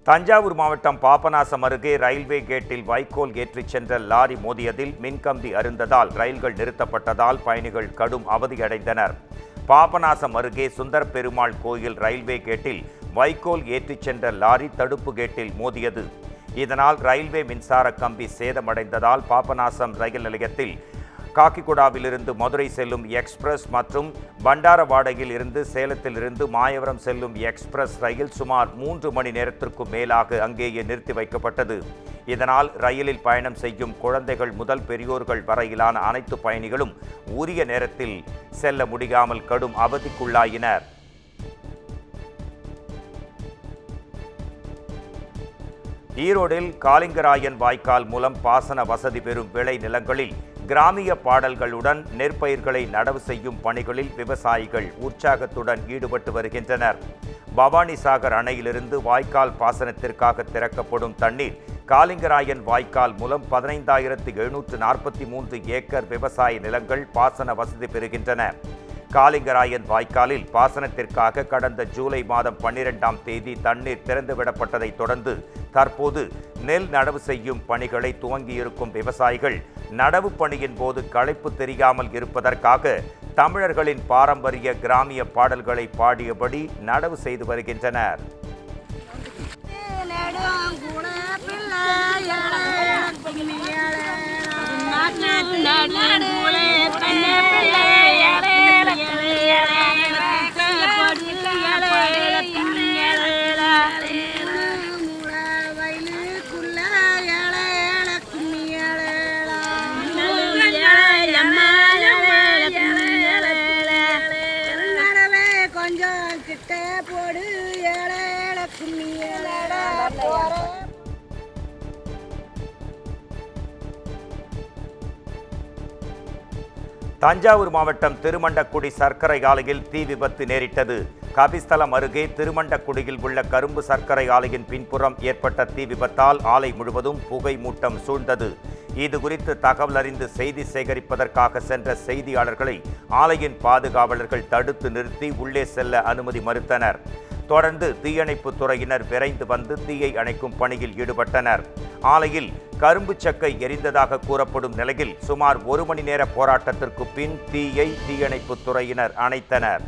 தஞ்சாவூர் மாவட்டம் பாபநாசம் அருகே ரயில்வே கேட்டில் வைக்கோல் ஏற்றிச் சென்ற லாரி மோதியதில் மின்கம்பி அறுந்ததால் ரயில்கள் நிறுத்தப்பட்டதால் பயணிகள் கடும் அவதியடைந்தனர். பாபநாசம் அருகே சுந்தர பெருமாள் கோயில் ரயில்வே கேட்டில் வைக்கோல் ஏற்றிச் சென்ற லாரி தடுப்பு கேட்டில் மோதியது. இதனால் ரயில்வே மின்சார கம்பி சேதமடைந்ததால் பாபநாசம் ரயில் நிலையத்தில் காக்கிகுடாவிலிருந்து மதுரை செல்லும் எக்ஸ்பிரஸ் மற்றும் பண்டாரவாடையில் இருந்து சேலத்திலிருந்து மாயவரம் செல்லும் எக்ஸ்பிரஸ் ரயில் சுமார் 3 மணி நேரத்திற்கும் மேலாக அங்கேயே நிறுத்தி வைக்கப்பட்டது. இதனால் ரயிலில் பயணம் செய்யும் குழந்தைகள் முதல் பெரியோர்கள் வரையிலான அனைத்து பயணிகளும் உரிய நேரத்தில் செல்ல முடியாமல் கடும் அவதிக்குள்ளாயினர். ஈரோடில் காளிங்கராயன் வாய்க்கால் மூலம் பாசன வசதி பெறும் விளை நிலங்களில் கிராமிய பாடல்களுடன் நெற்பயிர்களை நடவு செய்யும் பணிகளில் விவசாயிகள் உற்சாகத்துடன் ஈடுபட்டு வருகின்றனர். பவானிசாகர் அணையிலிருந்து வாய்க்கால் பாசனத்திற்காக திறக்கப்படும் தண்ணீர் காளிங்கராயன் வாய்க்கால் மூலம் 15,743 ஏக்கர் விவசாய நிலங்கள் பாசன வசதி பெறுகின்றன. காளிங்கராயன் வாய்க்காலில் பாசனத்திற்காக கடந்த ஜூலை மாதம் 12ஆம் தேதி தண்ணீர் திறந்துவிடப்பட்டதை தொடர்ந்து தற்போது நெல் நடவு செய்யும் பணிகளை துவங்கியிருக்கும் விவசாயிகள் நடவு பணியின் போது களைப்பு தெரியாமல் இருப்பதற்காக தமிழர்களின் பாரம்பரிய கிராமிய பாடல்களை பாடியபடி நடவு செய்து வருகின்றனர். தஞ்சாவூர் மாவட்டம் திருமண்டக்குடி சர்க்கரை ஆலையில் தீ விபத்து நேரிட்டது. கபிஸ்தலம் அருகே திருமண்டக்குடியில் உள்ள கரும்பு சர்க்கரை ஆலையின் பின்புறம் ஏற்பட்ட தீ விபத்தால் ஆலை முழுவதும் புகை மூட்டம் சூழ்ந்தது. இது குறித்து தகவல் அறிந்து செய்தி சேகரிப்பதற்காக சென்ற செய்தியாளர்களை ஆலையின் பாதுகாவலர்கள் தடுத்து நிறுத்தி உள்ளே செல்ல அனுமதி மறுத்தனர். தொடர்ந்து தீயணைப்பு துறையினர் விரைந்து வந்து தீயை அணைக்கும் பணியில் ஈடுபட்டனர். ஆலையில் கரும்பு சக்கை எரிந்ததாக கூறப்படும் நிலையில் சுமார் 1 மணி நேர போராட்டத்திற்கு பின் தீயை தீயணைப்பு துறையினர் அணைத்தனர்.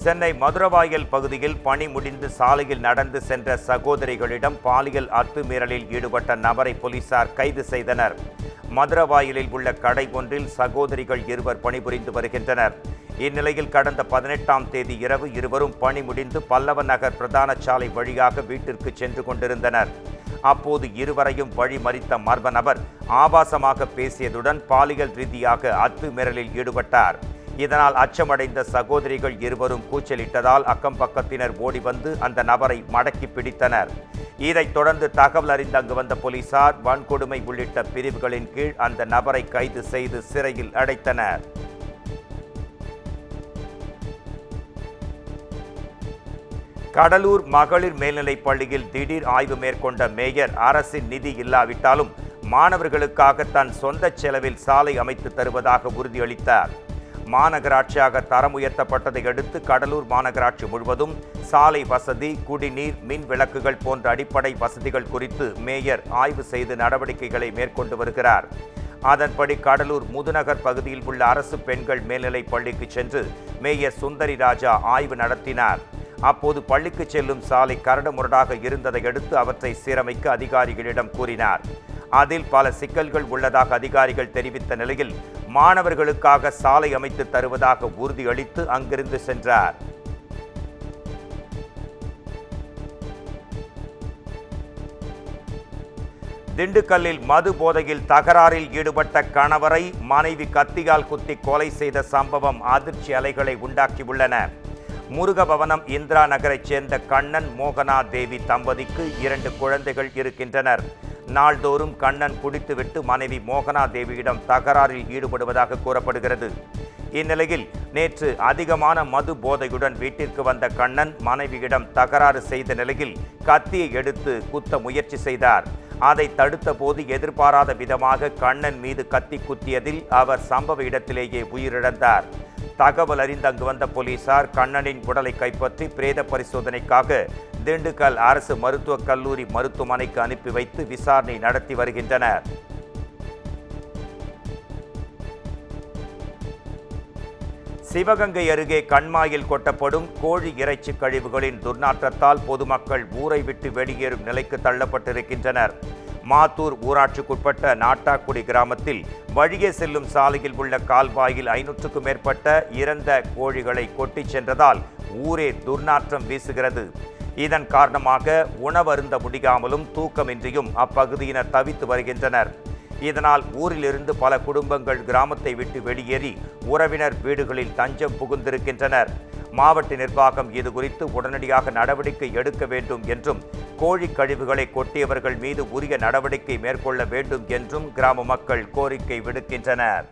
சென்னை மதுரவாயல் பகுதியில் பணி முடிந்து சாலையில் நடந்து சென்ற சகோதரிகளிடம் பாலியல் அத்துமீறலில் ஈடுபட்ட நபரை போலீசார் கைது செய்தனர். மதுரவாயலில் உள்ள கடை ஒன்றில் சகோதரிகள் இருவர் பணிபுரிந்து வருகின்றனர். இந்நிலையில் கடந்த 18ஆம் தேதி இரவு இருவரும் பணி முடிந்து பல்லவ நகர் பிரதான சாலை வழியாக வீட்டிற்கு சென்று கொண்டிருந்தனர். அப்போது இருவரையும் வழி மறித்த மர்ம நபர் ஆபாசமாக பேசியதுடன் பாலியல் ரீதியாக அத்துமீறலில் ஈடுபட்டார். இதனால் அச்சமடைந்த சகோதரிகள் இருவரும் கூச்சலிட்டதால் அக்கம் பக்கத்தினர் ஓடி வந்து அந்த நபரை மடக்கி பிடித்தனர். இதைத் தொடர்ந்து தகவல் அறிந்து அங்கு வந்த போலீசார் வன்கொடுமை உள்ளிட்ட பிரிவுகளின் கீழ் அந்த நபரை கைது செய்து சிறையில் அடைத்தனர். கடலூர் மகளிர் மேல்நிலைப் பள்ளியில் திடீர் ஆய்வு மேற்கொண்ட மேயர் அரசின் நிதி இல்லாவிட்டாலும் மாணவர்களுக்காக தன் சொந்த செலவில் சாலை அமைத்து தருவதாக உறுதியளித்தார். மாநகராட்சியாக தரம் உயர்த்தப்பட்டதை அடுத்து கடலூர் மாநகராட்சி முழுவதும் சாலை வசதி, குடிநீர், மின் விளக்குகள் போன்ற அடிப்படை வசதிகள் குறித்து மேயர் ஆய்வு செய்து நடவடிக்கைகளை மேற்கொண்டு வருகிறார். அதன்படி கடலூர் முதுநகர் பகுதியில் உள்ள அரசு பெண்கள் மேல்நிலைப் பள்ளிக்கு சென்று மேயர் சுந்தரி ராஜா ஆய்வு நடத்தினார். அப்போது பள்ளிக்கு செல்லும் சாலை கரடுமுரடாக இருந்ததை அடுத்து அவற்றை சீரமைக்க அதிகாரிகளிடம் கூறினார். அதில் பல சிக்கல்கள் உள்ளதாக அதிகாரிகள் தெரிவித்த நிலையில் மாணவர்களுக்காக சாலை அமைத்து தருவதாக உறுதியளித்து அங்கிருந்து சென்றார். திண்டுக்கல்லில் மது போதையில் தகராறில் ஈடுபட்ட கணவரை மனைவி கத்தியால் குத்தி கொலை செய்த சம்பவம் அதிர்ச்சி அலைகளை உண்டாக்கியுள்ளன. முருகபவனம் இந்திரா நகரைச் சேர்ந்த கண்ணன் மோகனா தேவி தம்பதிக்கு 2 குழந்தைகள் இருக்கின்றனர். நாள்தோறும் கண்ணன் குடித்துவிட்டு மனைவி மோகனா தேவியிடம் தகராறில் ஈடுபடுவதாக கூறப்படுகிறது. இந்நிலையில் நேற்று அதிகமான மது போதையுடன் வீட்டிற்கு வந்த கண்ணன் மனைவியிடம் தகராறு செய்த நிலையில் கத்தியை எடுத்து குத்த முயற்சி செய்தார். அதை தடுத்த போது எதிர்பாராத விதமாக கண்ணன் மீது கத்தி குத்தியதில் அவர் சம்பவ இடத்திலேயே உயிரிழந்தார். தகவல் அறிந்து அங்கு வந்த போலீசார் கண்ணனின் உடலை கைப்பற்றி பிரேத பரிசோதனைக்காக திண்டுக்கல் அரசு மருத்துவக் கல்லூரி மருத்துவமனைக்கு அனுப்பி வைத்து விசாரணை நடத்தி வருகின்றனர். சிவகங்கை அருகே கண்மாயில் கொட்டப்படும் கோழி இறைச்சி கழிவுகளின் துர்நாற்றத்தால் பொதுமக்கள் ஊரை விட்டு வெளியேறும் நிலைக்கு தள்ளப்பட்டிருக்கின்றனர். மாத்தூர் ஊராட்சிக்குட்பட்ட நாட்டாக்குடி கிராமத்தில் வழியே செல்லும் சாலையில் உள்ள கால்வாயில் 500க்கும் மேற்பட்ட இறந்த கோழிகளை கொட்டிச் சென்றதால் ஊரே துர்நாற்றம் வீசுகிறது. இதன் காரணமாக உணவருந்த முடியாமலும் தூக்கமின்றியும் அப்பகுதியினர் தவித்து வருகின்றனர். இதனால் ஊரிலிருந்து பல குடும்பங்கள் கிராமத்தை விட்டு வெளியேறி உறவினர் வீடுகளில் தஞ்சம் புகுந்திருக்கின்றனர். மாவட்ட நிர்வாகம் இதுகுறித்து உடனடியாக நடவடிக்கை எடுக்க வேண்டும் என்றும் கோழி கழிவுகளை கொட்டியவர்கள் மீது உரிய நடவடிக்கை மேற்கொள்ள வேண்டும் என்றும் கிராம மக்கள் கோரிக்கை விடுக்கின்றனர்.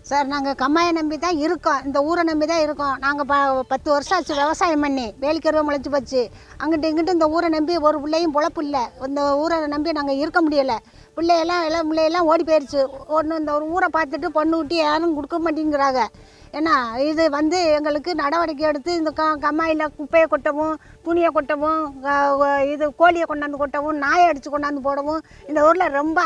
சார், நாங்கள் கம்மாயை நம்பி தான் இருக்கோம், இந்த ஊரை நம்பி தான் இருக்கோம். நாங்கள் 10 வருஷம் ஆச்சு விவசாயம் பண்ணி, வேலிக்கருவை முளைச்சி போச்சு. அங்கிட்டு இங்கிட்டு இந்த ஊரை நம்பி ஒரு பிள்ளையும் பொழப்பு இல்லை. இந்த ஊரை நம்பி நாங்கள் இருக்க முடியலை. பிள்ளையெல்லாம் ஓடி போயிடுச்சு. ஒன்று இந்த ஒரு ஊரை பார்த்துட்டு பொண்ணு ஊட்டி யாரும் கொடுக்க மாட்டேங்கிறாங்க. ஏன்னா இது எங்களுக்கு நடவடிக்கை எடுத்து இந்த கம்மாயில் குப்பையை கொட்டவும், துணியை கொட்டவும், இது கோழியை கொண்டாந்து கொட்டவும், நாயை அடித்து கொண்டாந்து போடவும், இந்த ஊரில் ரொம்ப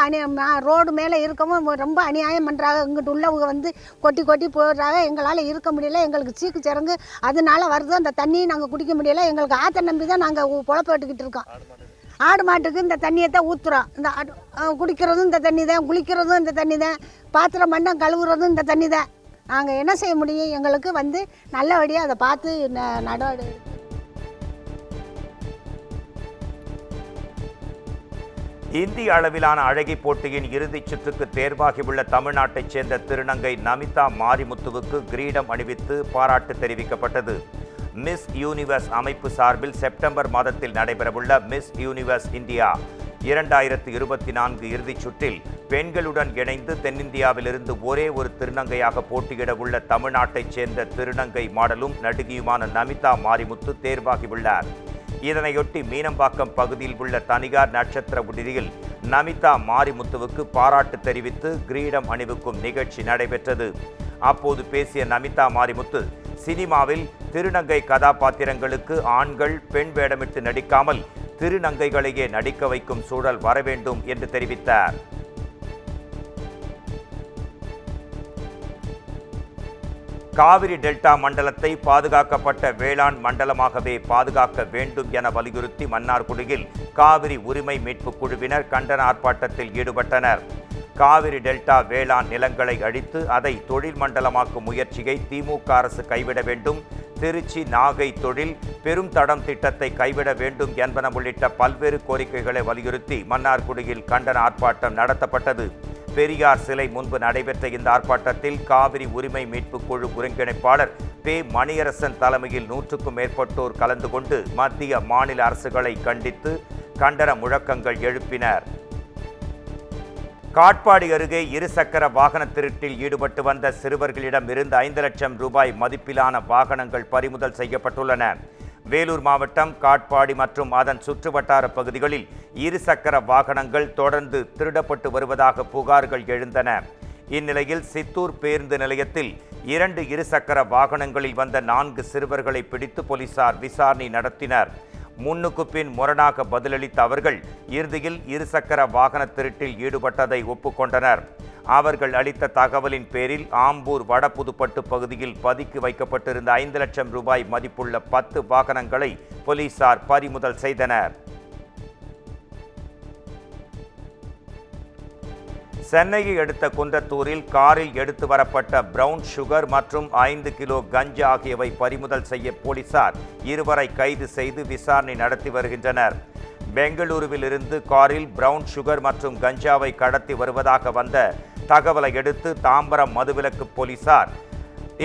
ரோடு மேலே இருக்கவும் ரொம்ப அநியாயம் பண்ணுறாங்க. இங்கிட்டு உள்ளவங்க கொட்டி கொட்டி போடுறாங்க. எங்களால் இருக்க முடியல. எங்களுக்கு சீக்கு சிறங்கு அதனால வருது. அந்த தண்ணியை நாங்கள் குடிக்க முடியல. எங்களுக்கு ஆற்றை நம்பி தான் நாங்கள் பொழப்பட்டுக்கிட்டு இருக்கோம். ஆடு மாட்டுக்கு இந்த தண்ணியை தான் ஊற்றுறோம். இந்த குடிக்கிறதும் இந்த தண்ணி தான், குளிக்கிறதும் இந்த தண்ணி தான், பாத்திரம் மண்டம் கழுவுறதும் இந்த தண்ணி தான். நாங்கள் என்ன செய்ய முடியும்? எங்களுக்கு நல்லபடியாக அதை பார்த்து நடவடிக்கை. இந்திய அளவிலான அழகி போட்டியின் இறுதிச் சுற்றுக்கு தேர்வாகியுள்ள தமிழ்நாட்டைச் சேர்ந்த திருநங்கை நமிதா மாரிமுத்துவுக்கு கிரீடம் அணிவித்து பாராட்டு தெரிவிக்கப்பட்டது. மிஸ் யூனிவர்ஸ் அமைப்பு சார்பில் செப்டம்பர் மாதத்தில் நடைபெறவுள்ள மிஸ் யூனிவர்ஸ் இந்தியா 2024 இறுதிச் சுற்றில் பெண்களுடன் இணைந்து தென்னிந்தியாவிலிருந்து ஒரே ஒரு திருநங்கையாக போட்டியிட உள்ள தமிழ்நாட்டைச் சேர்ந்த திருநங்கை மாடலும் நடிகையுமான நமிதா மாரிமுத்து தேர்வாகியுள்ளார். இதனையொட்டி மீனம்பாக்கம் பகுதியில் உள்ள தனியார் நட்சத்திர விடுதியில் நமிதா மாரிமுத்துவுக்கு பாராட்டு தெரிவித்து கிரீடம் அணிவிக்கும் நிகழ்ச்சி நடைபெற்றது. அப்போது பேசிய நமிதா மாரிமுத்து, சினிமாவில் திருநங்கை கதாபாத்திரங்களுக்கு ஆண்கள் பெண் வேடமிட்டு நடிக்காமல் திருநங்கைகளையே நடிக்க வைக்கும் சூழல் வரவேண்டும் என்று தெரிவித்தார். காவிரி டெல்டா மண்டலத்தை பாதுகாக்கப்பட்ட வேளாண் மண்டலமாகவே பாதுகாக்க வேண்டும் என வலியுறுத்தி மன்னார்குடியில் காவிரி உரிமை மீட்பு குழுவினர் கண்டன ஆர்ப்பாட்டத்தில் ஈடுபட்டனர். காவிரி டெல்டா வேளாண் நிலங்களை அழித்து அதை தொழில் மண்டலமாக்கும் முயற்சியை திமுக அரசு கைவிட வேண்டும், திருச்சி நாகை தொழில் பெரும் தடம் திட்டத்தை கைவிட வேண்டும் என்பன உள்ளிட்ட பல்வேறு கோரிக்கைகளை வலியுறுத்தி மன்னார்குடியில் கண்டன ஆர்ப்பாட்டம் நடத்தப்பட்டது. பெரியார் சிலை முன்பு நடைபெற்ற இந்த ஆர்ப்பாட்டத்தில் காவிரி உரிமை மீட்பு குழு ஒருங்கிணைப்பாளர் பே. மணியரசன் தலைமையில் 100க்கும் மேற்பட்டோர் கலந்து கொண்டு மத்திய மாநில அரசுகளை கண்டித்து கண்டன முழக்கங்கள் எழுப்பினர். காட்பாடி அருகே இருசக்கர வாகன திருட்டில் ஈடுபட்டு வந்த சிறுவர்களிடம் இருந்து 5 லட்சம் ரூபாய் மதிப்பிலான வாகனங்கள் பறிமுதல் செய்யப்பட்டுள்ளன. வேலூர் மாவட்டம் காட்பாடி மற்றும் அதன் சுற்றுவட்டார பகுதிகளில் இருசக்கர வாகனங்கள் தொடர்ந்து திருடப்பட்டு வருவதாக புகார்கள் எழுந்தன. இந்நிலையில் சித்தூர் பேருந்து நிலையத்தில் 2 இருசக்கர வாகனங்களில் வந்த 4 சிறுவர்களை பிடித்து போலீசார் விசாரணை நடத்தினர். முன்னுக்கு பின் முரணாக பதிலளித்த அவர்கள் இறுதியில் இருசக்கர வாகன திருட்டில் ஈடுபட்டதை ஒப்புக்கொண்டனர். அவர்கள் அளித்த தகவலின் பேரில் ஆம்பூர் வடபுதுப்பட்டு பகுதியில் பதுக்கி வைக்கப்பட்டிருந்த 5 லட்சம் ரூபாய் மதிப்புள்ள 10 வாகனங்களை போலீசார் பறிமுதல் செய்தனர். சென்னையை அடுத்த குன்றத்தூரில் காரில் எடுத்து வரப்பட்ட பிரவுன் சுகர் மற்றும் 5 கிலோ கஞ்சா ஆகியவை பறிமுதல் செய்ய போலீசார் 2 கைது செய்து விசாரணை நடத்தி வருகின்றனர். பெங்களூருவில் இருந்து காரில் பிரவுன் சுகர் மற்றும் கஞ்சாவை கடத்தி வருவதாக வந்த தகவலை அடுத்து தாம்பரம் மதுவிலக்கு போலீசார்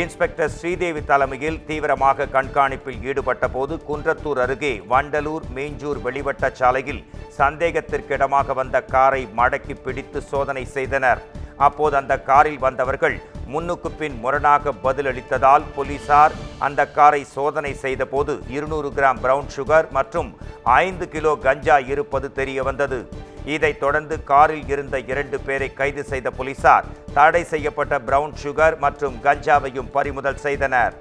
இன்ஸ்பெக்டர் ஸ்ரீதேவி தலைமையில் தீவிரமாக கண்காணிப்பில் ஈடுபட்ட போது குன்றத்தூர் அருகே வண்டலூர் மீஞ்சூர் வெளிவட்ட சாலையில் சந்தேகத்திற்கிடமாக வந்த காரை மடக்கி பிடித்து சோதனை செய்தனர். அப்போது அந்த காரில் வந்தவர்கள் முன்னுக்கு பின் முரணாக பதிலளித்ததால் போலீசார் அந்த காரை சோதனை செய்த போது 200 கிராம் பிரவுன் சுகர் மற்றும் 5 கிலோ கஞ்சா இருப்பது தெரிய வந்தது. இதைத் தொடர்ந்து காரில் இருந்த 2 பேரை கைது செய்த போலீசார் தடை செய்யப்பட்ட பிரவுன் சுகர் மற்றும் கஞ்சாவையும் பறிமுதல் செய்தனர்.